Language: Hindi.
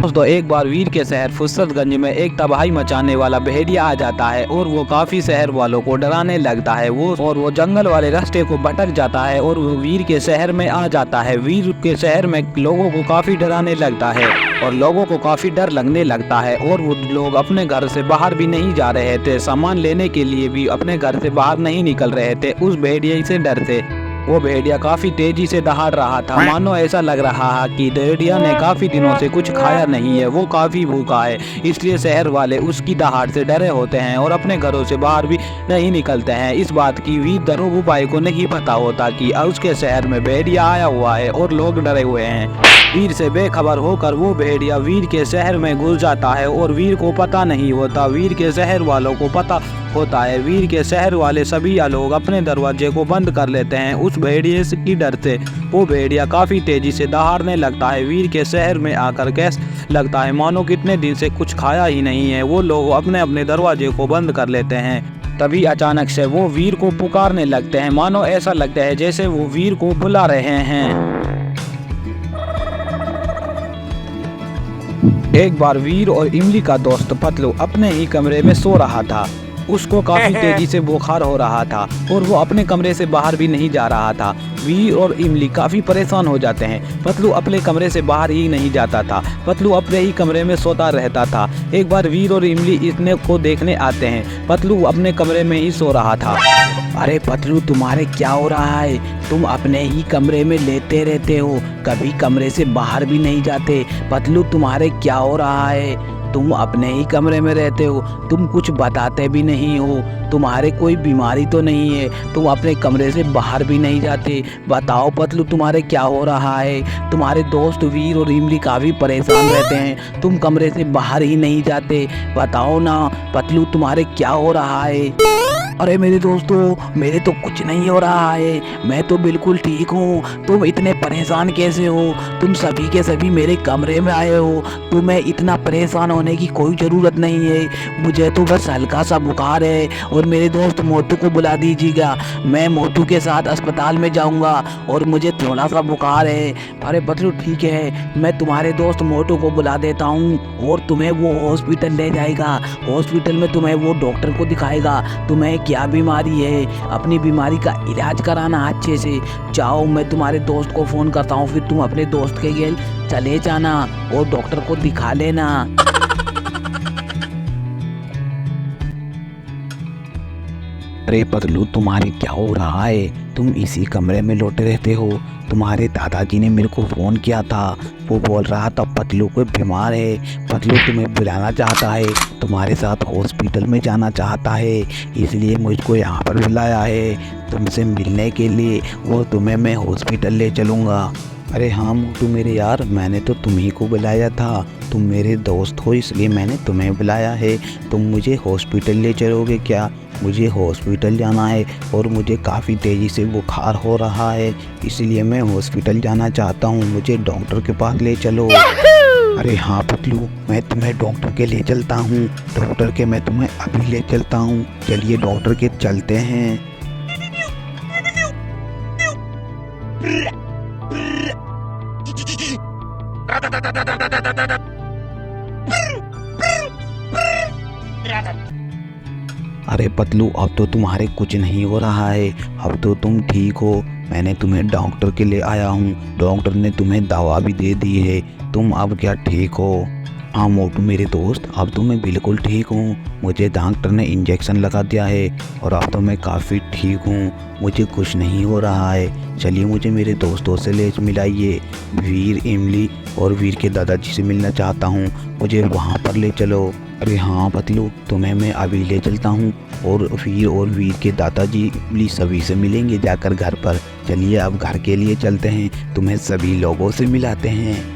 दोस्तों एक बार वीर के शहर फुर्सतगंज में एक तबाही मचाने वाला भेड़िया आ जाता है और वो काफी शहर वालों को डराने लगता है। वो जंगल वाले रास्ते को भटक जाता है और वो वीर के शहर में आ जाता है। वीर के शहर में लोगों को काफी डराने लगता है और लोगों को काफी डर लगने लगता है और वो लोग अपने घर से बाहर भी नहीं जा रहे थे, सामान लेने के लिए भी अपने घर से बाहर नहीं निकल रहे थे उस भेड़िए से डर से। वो भेड़िया काफी तेजी से दहाड़ रहा था, मानो ऐसा लग रहा है कि भेड़िया ने काफी दिनों से कुछ खाया नहीं है, वो काफी भूखा है। इसलिए शहर वाले उसकी दहाड़ से डरे होते हैं और अपने घरों से बाहर भी नहीं निकलते हैं। इस बात की वीर दरोबूबाई को नहीं पता होता कि उसके शहर में भेड़िया आया हुआ है और लोग डरे हुए हैं। वीर से बेखबर होकर वो भेड़िया वीर के शहर में घुस जाता है और वीर को पता नहीं होता, वीर के शहर वालों को पता होता है। वीर के शहर वाले सभी लोग अपने दरवाजे को बंद कर लेते हैं उस भेड़िए की डर से। वो भेड़िया काफी तेजी से दहाड़ने लगता है। वीर के शहर में आकर कैसे लगता है मानो कितने दिन से कुछ खाया ही नहीं है। वो लोग अपने अपने दरवाजे को बंद कर लेते हैं। तभी अचानक से वो वीर को पुकारने लगते हैं, मानो ऐसा लगता है जैसे वो वीर को बुला रहे हैं। एक बार वीर और इमली का दोस्त पतलू अपने ही कमरे में सो रहा था। उसको काफी तेजी से बुखार हो रहा था और वो अपने कमरे से बाहर भी नहीं जा रहा था। वीर और इमली काफी परेशान हो जाते हैं। पतलू अपने कमरे से बाहर ही नहीं जाता था, पतलू अपने ही कमरे में सोता रहता था। एक बार वीर और इमली इसने को देखने आते हैं। पतलू अपने कमरे में ही सो रहा था। अरे पतलू तुम्हारे क्या हो रहा है? तुम अपने ही कमरे में लेटे रहते हो, कभी कमरे से बाहर भी नहीं जाते। पतलू तुम्हारे क्या हो रहा है? तुम अपने ही कमरे में रहते हो, तुम कुछ बताते भी नहीं हो। तुम्हारे कोई बीमारी तो नहीं है? तुम अपने कमरे से बाहर भी नहीं जाते। बताओ पतलू तुम्हारे क्या हो रहा है? तुम्हारे दोस्त वीर और इमली काफ़ी परेशान रहते हैं, तुम कमरे से बाहर ही नहीं जाते। बताओ ना पतलू तुम्हारे क्या हो रहा है? अरे मेरे दोस्तों मेरे तो कुछ नहीं हो रहा है, मैं तो बिल्कुल ठीक हूँ। तुम इतने परेशान कैसे हो? तुम सभी के सभी मेरे कमरे में आए हो, तुम्हें इतना परेशान होने की कोई ज़रूरत नहीं है। मुझे तो बस हल्का सा बुखार है और मेरे दोस्त मोटू को बुला दीजिएगा, मैं मोटू के साथ अस्पताल में जाऊँगा और मुझे थोड़ा सा बुखार है। अरे पतलू ठीक है, मैं तुम्हारे दोस्त मोटू को बुला देता हूँ और तुम्हें वो हॉस्पिटल ले जाएगा। हॉस्पिटल में तुम्हें वो डॉक्टर को दिखाएगा तुम्हें क्या बीमारी है, अपनी बीमारी का इलाज कराना अच्छे से। जाओ मैं तुम्हारे दोस्त को फ़ोन करता हूँ, फिर तुम अपने दोस्त के गेल चले जाना और डॉक्टर को दिखा लेना। अरे पतलू तुम्हारे क्या हो रहा है? तुम इसी कमरे में लौटे रहते हो। तुम्हारे दादाजी ने मेरे को फ़ोन किया था, वो बोल रहा था पतलू कोई बीमार है, पतलू तुम्हें बुलाना चाहता है, तुम्हारे साथ हॉस्पिटल में जाना चाहता है, इसलिए मुझको यहाँ पर बुलाया है तुमसे मिलने के लिए। वो तुम्हें मैं हॉस्पिटल ले चलूँगा। अरे हाँ मोटू मेरे यार, मैंने तो तुम्ही को बुलाया था, तुम मेरे दोस्त हो इसलिए मैंने तुम्हें बुलाया है। तुम मुझे हॉस्पिटल ले चलोगे क्या? मुझे हॉस्पिटल जाना है और मुझे काफ़ी तेज़ी से बुखार हो रहा है, इसलिए मैं हॉस्पिटल जाना चाहता हूँ, मुझे डॉक्टर के पास ले चलो। अरे हाँ पतलू मैं तुम्हें डॉक्टर के ले चलता हूँ, डॉक्टर के मैं तुम्हें अभी ले चलता हूँ। चलिए डॉक्टर के चलते हैं। अरे पतलू अब तो तुम्हारे कुछ नहीं हो रहा है, अब तो तुम ठीक हो। मैंने तुम्हें डॉक्टर के लिए आया हूँ, डॉक्टर ने तुम्हें दवा भी दे दी है, तुम अब क्या ठीक हो? हाँ मोटू मेरे दोस्त, अब तो मैं बिल्कुल ठीक हूँ। मुझे डॉक्टर ने इंजेक्शन लगा दिया है और अब तो मैं काफ़ी ठीक हूँ, मुझे कुछ नहीं हो रहा है। चलिए मुझे मेरे दोस्तों से ले मिलाइए, वीर, इमली और वीर के दादाजी से मिलना चाहता हूँ, मुझे वहाँ पर ले चलो। अरे हाँ पतलू तुम्हें मैं अभी ले चलता हूँ और वीर के दादाजी इमली सभी से मिलेंगे जाकर घर पर। चलिए अब घर के लिए चलते हैं, तुम्हें सभी लोगों से मिलाते हैं।